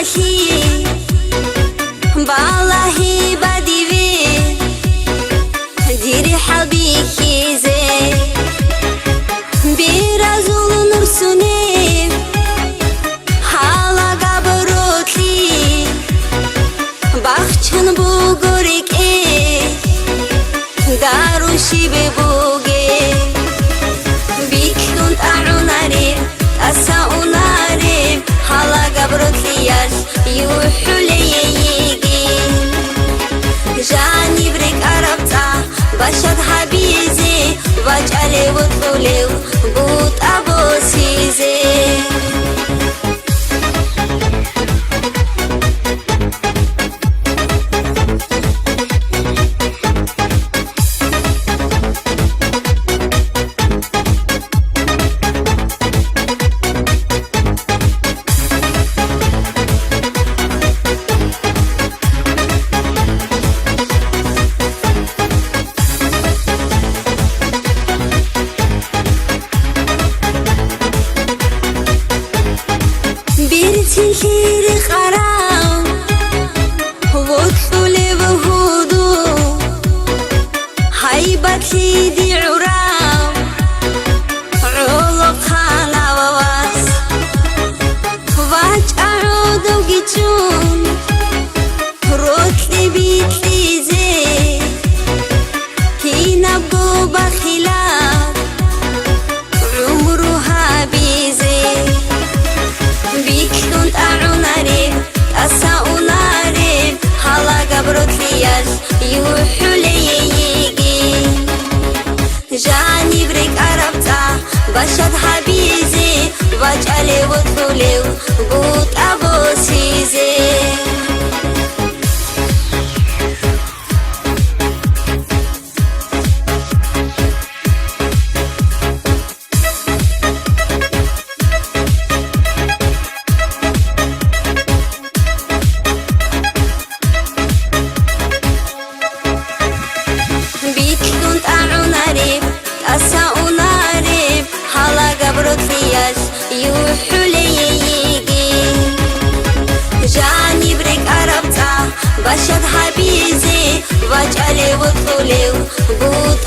مخي بالله بديوي ديري حبيكي زي برازول نرسوني حالا قبروتلي بخشن بوغوريك داروشي ببوغي بيكون أعوناري أساوناري حالا قبروتلياش يوحولي يجي جاني بريك أربتا بشد حبيزي واجعلي وطولي بوت أبو سيزي تيري خرام وطلولي بهدو هيبت لي دي عرام علق خانا وواس واج أعود وجيتون روتلي بيتلي زي هنا بوبا خلاف عمرها بيزي بيكون أعوناري أساوناري حالا قبروتلياش يوحولي يجي جاني بريك أربتا بشد حبيزي واجعلي وطولي بوت أبو سيزي بيكون أعوناري أساوناري حالا قبروتلياش يوحولي يجي جاني بريك أربتا بشد حبيزي واجعلي وطولي بوت